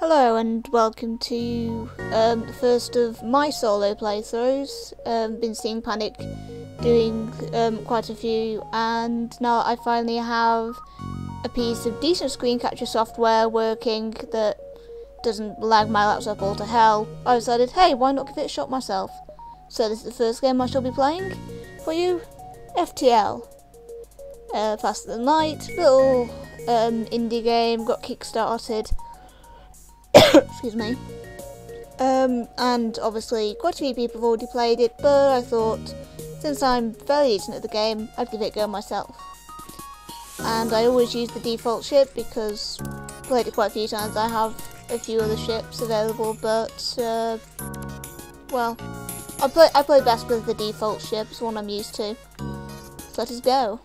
Hello and welcome to the first of my solo playthroughs. Been seeing Panic doing quite a few, and now I finally have a piece of decent screen capture software working that doesn't lag my laptop all to hell. I decided, hey, why not give it a shot myself? So this is the first game I shall be playing for you, FTL. Faster Than Light, little indie game, got kickstarted. Excuse me. And obviously quite a few people have already played it, but I thought since I'm fairly decent at the game, I'd give it a go myself. And I always use the default ship because I've played it quite a few times. I have a few other ships available, but well, I play best with the default ship, it's one I'm used to. So let us go.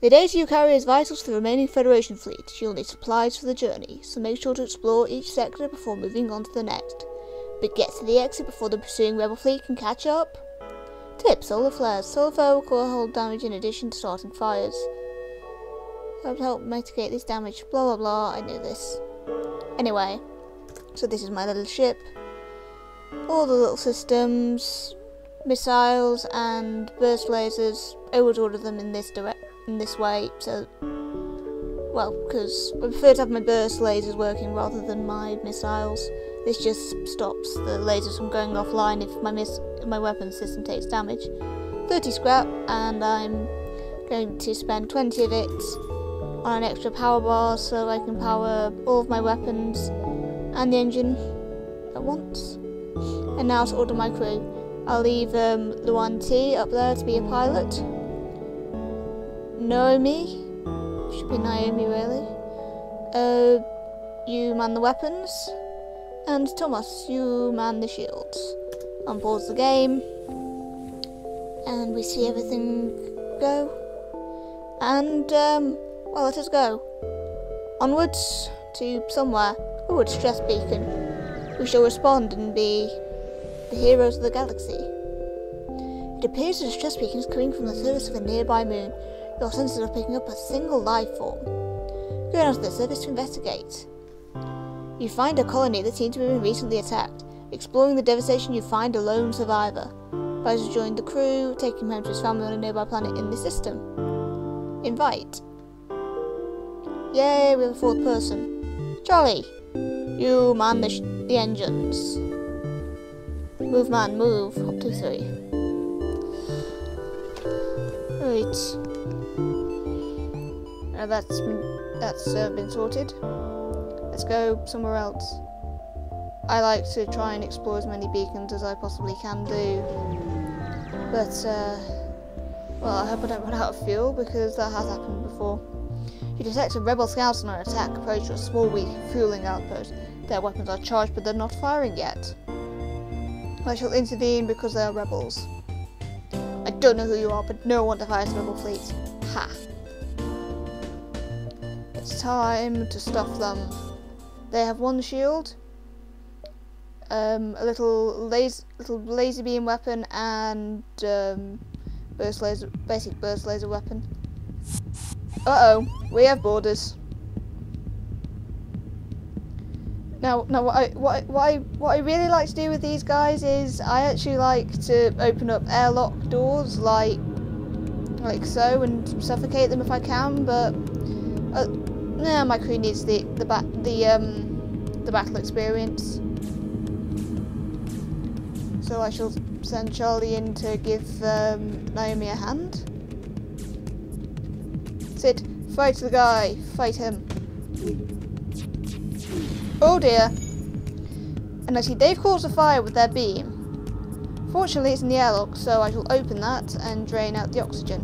The data you carry is vital to the remaining Federation fleet. You'll need supplies for the journey, so make sure to explore each sector before moving on to the next. But get to the exit before the pursuing rebel fleet can catch up. Tip: solar flares. Solar flare will cause hull damage in addition to starting fires. Help mitigate this damage. Blah blah blah, I knew this. Anyway, so this is my little ship. All the little systems, missiles and burst lasers, I would order them in this way, so, well, because I prefer to have my burst lasers working rather than my missiles. This just stops the lasers from going offline if my weapon system takes damage. 30 scrap, and I'm going to spend 20 of it on an extra power bar so I can power all of my weapons and the engine at once. And now to order my crew. I'll leave Luan T up there to be a pilot. Naomi, should be Naomi really. You man the weapons, and Thomas, you man the shields. Unpause the game, and we see everything go. And well, let us go onwards to somewhere. Oh, it's Stress Beacon. We shall respond and be the heroes of the galaxy. It appears that a stress beacon is coming from the surface of a nearby moon. Your sensors are picking up a single life form. Going onto the surface to investigate. You find a colony that seems to have been recently attacked. Exploring the devastation, you find a lone survivor. Bowser joined the crew, taking him home to his family on a nearby planet in the system. Invite. Yay, we have a fourth person. Charlie, you man the engines. Move, man, move. Up to 3. Right. Now that's been sorted. Let's go somewhere else. I like to try and explore as many beacons as I possibly can do. But, well, I hope I don't run out of fuel because that has happened before. You detect a rebel scouts on an attack approach to a small weak fueling outpost. Their weapons are charged but they're not firing yet. I shall intervene because they are rebels. I don't know who you are, but no one defies the rebel fleet. Ha! It's time to stop them. They have one shield, a little laser beam weapon, and basic burst laser weapon. Uh-oh, we have borders. Now, what I really like to do with these guys is I actually like to open up airlock doors like so and suffocate them if I can. But my crew needs the battle experience. So I shall send Charlie in to give Naomi a hand. Sid, fight the guy, fight him. Oh dear. And I see they've caused a fire with their beam. Fortunately it's in the airlock, so I shall open that and drain out the oxygen.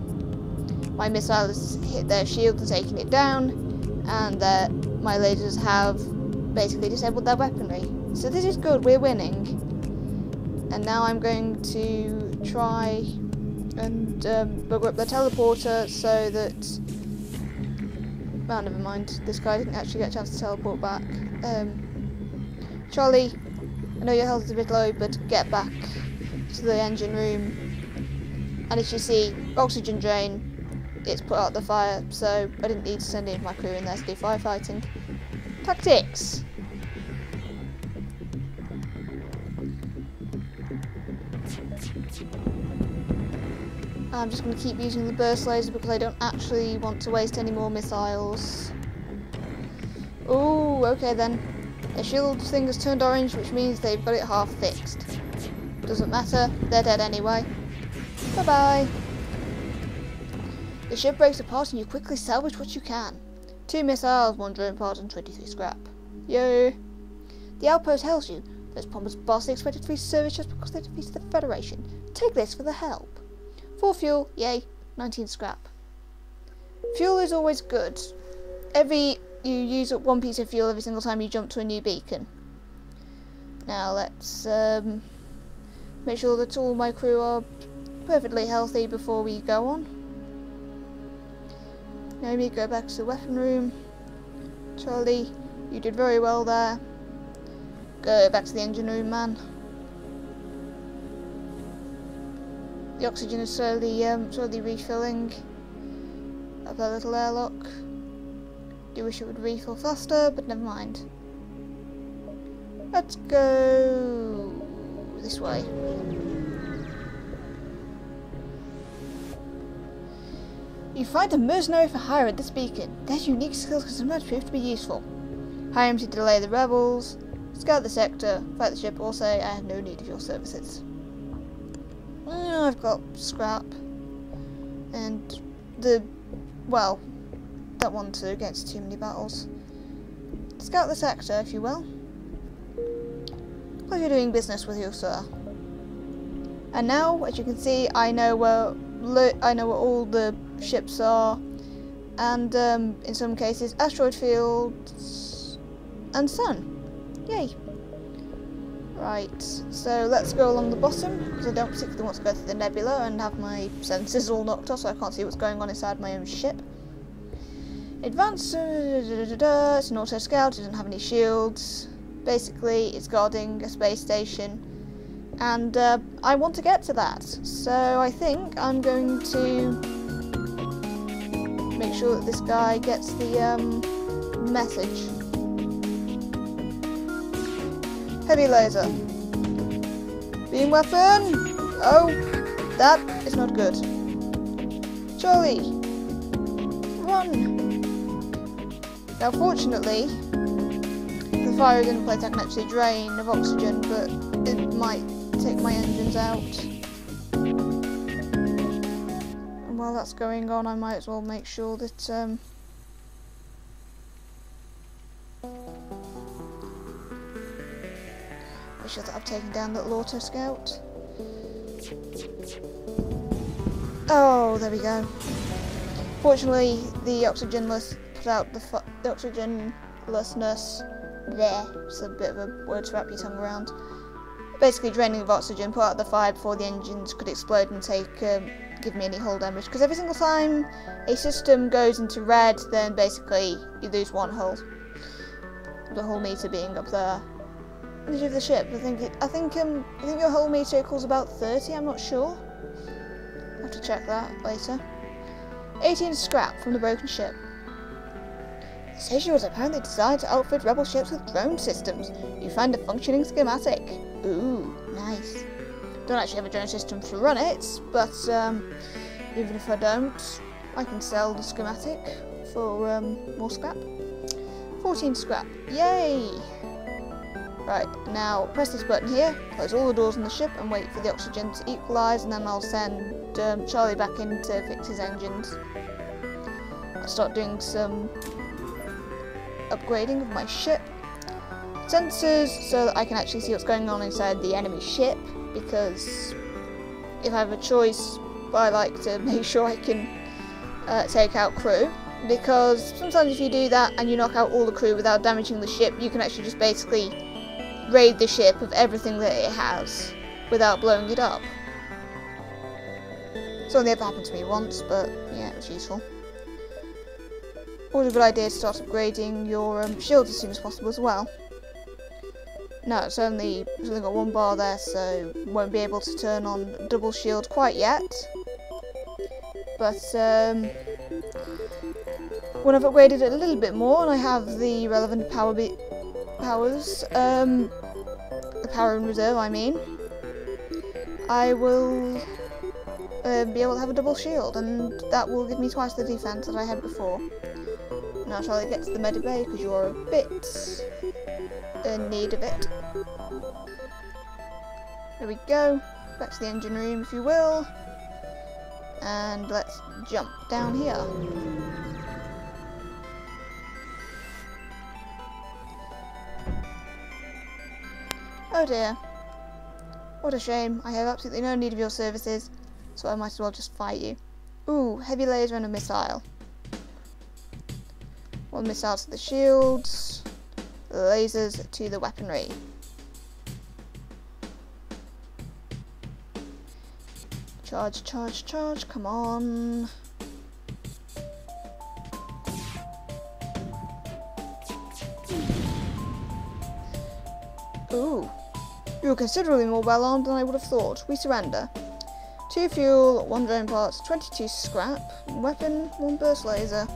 My missile has hit their shield and taken it down, and my lasers have basically disabled their weaponry. So this is good, we're winning. And now I'm going to try and bug up the teleporter so that... Oh, never mind, this guy didn't actually get a chance to teleport back. Charlie, I know your health is a bit low, but get back to the engine room. And as you see, oxygen drain, it's put out the fire, so I didn't need to send any of my crew in there to do firefighting. Tactics! I'm just going to keep using the burst laser because I don't actually want to waste any more missiles. Oh, okay then. Their shield thing has turned orange, which means they've got it half fixed. Doesn't matter, they're dead anyway. Bye-bye. The ship breaks apart and you quickly salvage what you can. 2 missiles, 1 drone part and 23 scrap. Yay! The outpost hails you. Those bombers vastly expected free service just because they defeated the Federation. Take this for the help. 4 fuel, yay, 19 scrap. Fuel is always good. You use up 1 piece of fuel every single time you jump to a new beacon. Now let's make sure that all my crew are perfectly healthy before we go on. Naomi, go back to the weapon room. Charlie, you did very well there. Go back to the engine room, man. The oxygen is slowly refilling up that little airlock. Do wish it would refill faster, but never mind. Let's go this way. You find a mercenary for hire at this beacon. Their unique skills can sometimes prove to be useful. Hire him to delay the rebels, scout the sector, fight the ship, or say I have no need of your services. I've got scrap. And don't want to get into too many battles. Scout the sector, if you will. Pleasure doing business with you, sir. And now, as you can see, I know where all the ships are, and in some cases, asteroid fields and sun. Yay! Right, so let's go along the bottom because I don't particularly want to go through the nebula and have my sensors all knocked off, so I can't see what's going on inside my own ship. Advanced, it's an auto scout. It doesn't have any shields. Basically, it's guarding a space station. And I want to get to that, so I think I'm going to make sure that this guy gets the message. Heavy laser. Beam weapon! Oh, that is not good. Charlie! Run! Now fortunately, the fire in the plate I can actually drain of oxygen, but it might take my engines out. And while that's going on, I might as well make sure that I've taken down the little auto scout. Oh, there we go. Fortunately, the oxygenless put out the oxygenlessness there. It's a bit of a word to wrap your tongue around. Basically, draining of oxygen put out the fire before the engines could explode and give me any hull damage. Because every single time a system goes into red, then basically you lose 1 hull. The hull meter being up there. Energy of the ship. I think your hull meter equals about 30. I'm not sure. I'll have to check that later. 18 scrap from the broken ship. The station was apparently designed to outfit rebel ships with drone systems. You find a functioning schematic. Ooh, nice. Don't actually have a drone system to run it, but even if I don't, I can sell the schematic for more scrap. 14 scrap. Yay! Right, now press this button here, close all the doors on the ship and wait for the oxygen to equalise, and then I'll send Charlie back in to fix his engines. I'll start doing some upgrading of my ship. Sensors, so that I can actually see what's going on inside the enemy ship, because if I have a choice, I like to make sure I can take out crew, because sometimes if you do that and you knock out all the crew without damaging the ship, you can actually just basically raid the ship of everything that it has without blowing it up. It's only ever happened to me once, but yeah, it was useful. Always a good idea to start upgrading your shields as soon as possible as well. No, it's only got 1 bar there, so won't be able to turn on double shield quite yet. But when I've upgraded it a little bit more and I have the relevant powers, the power in reserve, I mean, I will be able to have a double shield, and that will give me twice the defense that I had before. Now shall I get to the medic bay, because you're a bit in need of it. There we go. Back to the engine room, if you will. And let's jump down here. Oh dear. What a shame. I have absolutely no need of your services, so I might as well just fight you. Ooh, heavy laser and a missile. One missile to the shields, lasers to the weaponry. Charge, charge, charge, come on. Ooh. You're considerably more well armed than I would have thought. We surrender. 2 fuel, 1 drone parts, 22 scrap, weapon, 1 burst laser.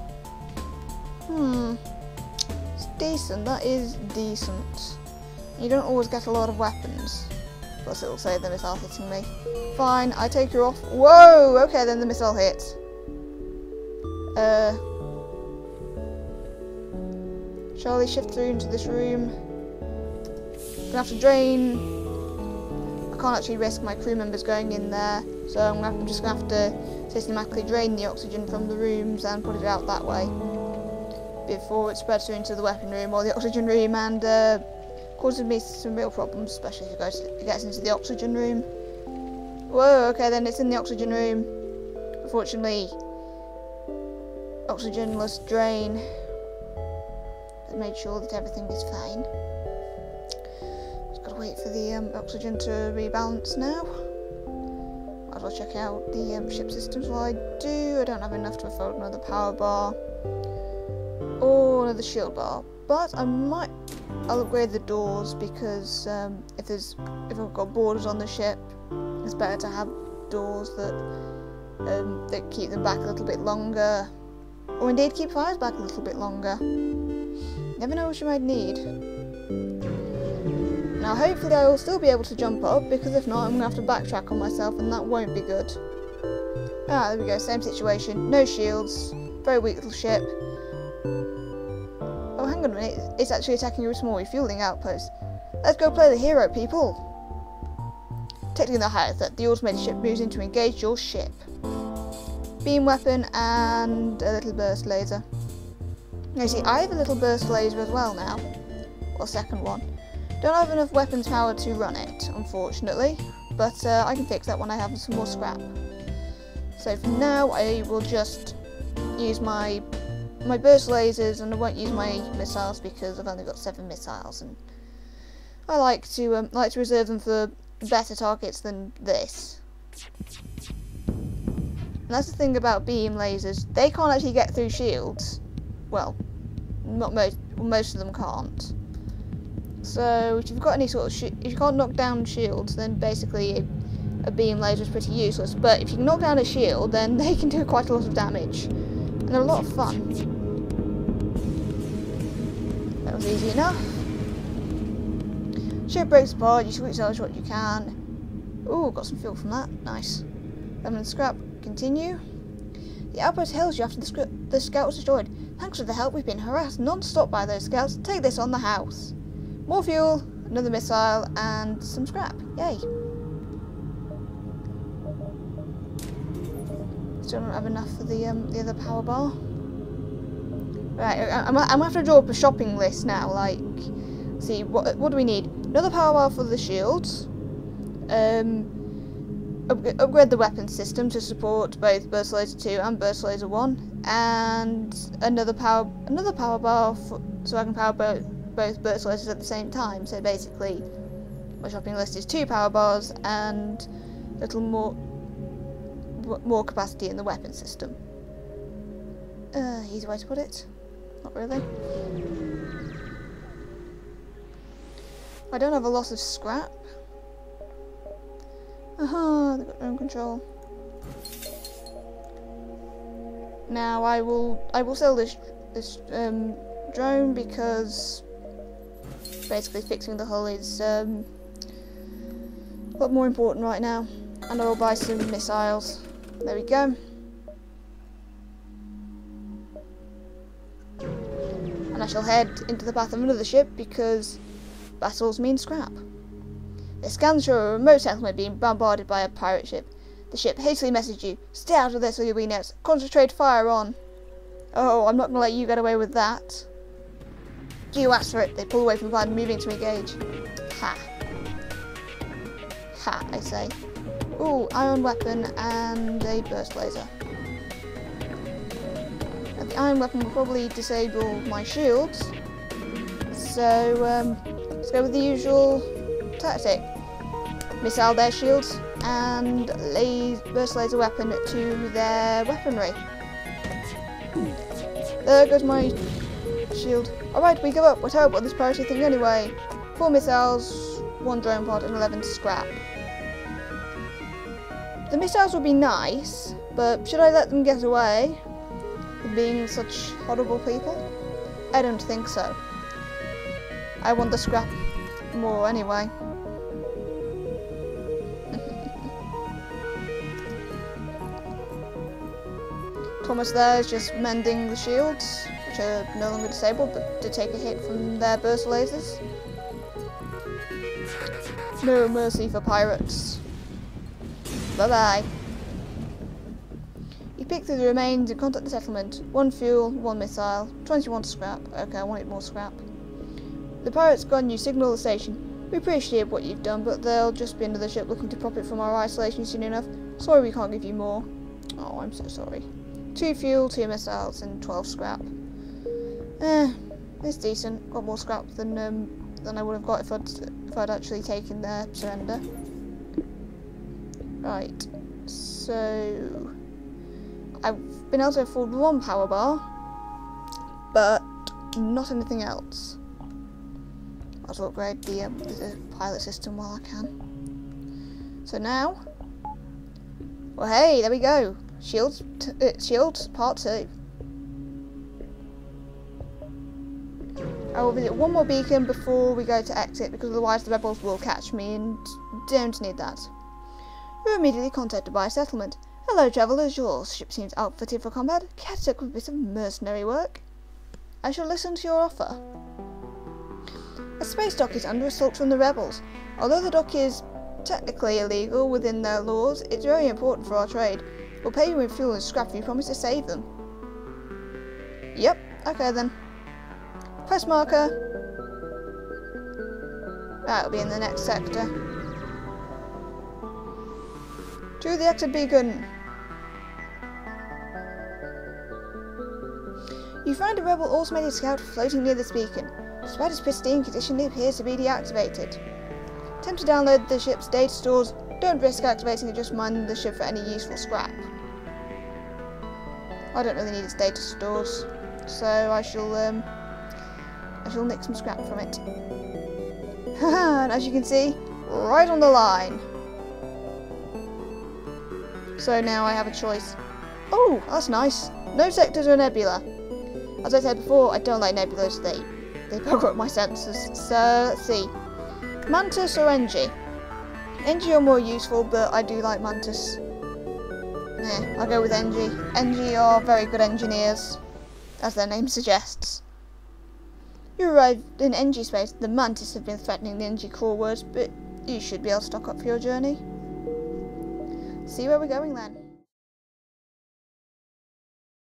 It's decent, that is decent. You don't always get a lot of weapons. Plus it'll say the missile hitting me. Fine, I take you off. Whoa! Okay, then the missile hit. Shall we shift through into this room? Gonna have to drain. I can't actually risk my crew members going in there, so I'm just gonna have to systematically drain the oxygen from the rooms and put it out that way before it spreads through into the weapon room or the oxygen room and causes me some real problems, especially if it gets into the oxygen room. Whoa, okay then, it's in the oxygen room. Unfortunately, oxygenless drain has made sure that everything is fine. Just gotta wait for the oxygen to rebalance now. Might as well check out the ship systems while I do. I don't have enough to afford another power bar or another shield bar, but I'll upgrade the doors because if I've got borders on the ship, it's better to have doors that keep them back a little bit longer, or indeed keep fires back a little bit longer. Never know what you might need. Now hopefully I will still be able to jump up, because if not I'm going to have to backtrack on myself and that won't be good. Ah, there we go, same situation, no shields, very weak little ship. Oh, hang on a minute, it's actually attacking your small refueling outpost. Let's go play the hero, people! Detecting the higher threat, the automated ship moves in to engage your ship. Beam weapon and a little burst laser. Now see, I have a little burst laser as well now. Or second one. Don't have enough weapons power to run it, unfortunately. But I can fix that when I have some more scrap. So for now, I will just use my burst lasers, and I won't use my missiles because I've only got 7 missiles, and I like to reserve them for better targets than this. And that's the thing about beam lasers; they can't actually get through shields. Well, not most of them can't. So if you've got any sort of if you can't knock down shields, then basically a beam laser is pretty useless. But if you can knock down a shield, then they can do quite a lot of damage, and they're a lot of fun. That was easy enough. Ship breaks apart, you squeeze out what you can. Ooh, got some fuel from that, nice. Lemon scrap, continue. The outpost hails you after the scout was destroyed. Thanks for the help, we've been harassed non-stop by those scouts. Take this on the house. More fuel, another missile, and some scrap. Yay. Still don't have enough for the other power bar. Right, I'm gonna have to draw up a shopping list now, like, see, what do we need? Another power bar for the shields, upgrade the weapon system to support both Burst Laser 2 and Burst Laser 1, and another power bar so I can power both Burst Lasers at the same time. So basically, my shopping list is 2 power bars and a little more capacity in the weapon system. Easy way to put it. Not really. I don't have a lot of scrap. Aha, they've got drone control. Now I will sell this drone because basically fixing the hull is a lot more important right now. And I'll buy some missiles. There we go. And I shall head into the path of another ship because battles mean scrap. The scans show a remote settlement being bombarded by a pirate ship. The ship hastily messaged you, "Stay out of this or you'll be next. Concentrate fire on." Oh, I'm not going to let you get away with that. You asked for it. They pull away from the plan, moving to engage. Ha. Ha, I say. Ooh, ion weapon and a burst laser. And the ion weapon will probably disable my shields. So, let's go with the usual tactic. Missile their shields and burst laser weapon to their weaponry. There goes my shield. Alright, we give up. We're terrible at this priority thing anyway. 4 missiles, 1 drone pod and 11 to scrap. The missiles would be nice, but should I let them get away with being such horrible people? I don't think so. I want the scrap more anyway. Thomas there is just mending the shields, which are no longer disabled, but to take a hit from their burst lasers. No mercy for pirates. Bye bye. You pick through the remains and contact the settlement. 1 fuel, 1 missile, 21 scrap. Okay, I wanted more scrap. The pirates gone, you signal the station. We appreciate what you've done, but there'll just be another ship looking to profit from our isolation soon enough. Sorry we can't give you more. Oh, I'm so sorry. 2 fuel, 2 missiles, and 12 scrap. It's decent. Got more scrap than I would have got if I'd actually taken their surrender. Right. So I've been able to afford 1 power bar, but not anything else. Might as well upgrade the pilot system while I can. So now, well, hey, there we go. Shields part 2. I will visit 1 more beacon before we go to exit because otherwise the rebels will catch me and don't need that. You're immediately contacted by a settlement. Hello travellers, your ship seems outfitted for combat. Catch up with a bit of mercenary work. I shall listen to your offer. A space dock is under assault from the rebels. Although the dock is technically illegal within their laws, it's very important for our trade. We'll pay you in fuel and scrap if you promise to save them. Yep, okay then. Quest marker. That'll be in the next sector. To the exit beacon. You find a rebel automated scout floating near this beacon. Despite its pristine condition, it appears to be deactivated. Attempt to download the ship's data stores. Don't risk activating it, just mine the ship for any useful scrap. I don't really need its data stores, so I shall nick some scrap from it. Haha, and as you can see, right on the line. So now I have a choice. Oh, that's nice. No sectors or nebula. As I said before, I don't like nebulas. They bugger up my senses. So let's see. Mantis or NG? NG are more useful, but I do like Mantis. Yeah, I'll go with NG. NG are very good engineers, as their name suggests. You arrived in NG space. The Mantis have been threatening the NG core words, but you should be able to stock up for your journey. See where we're going then.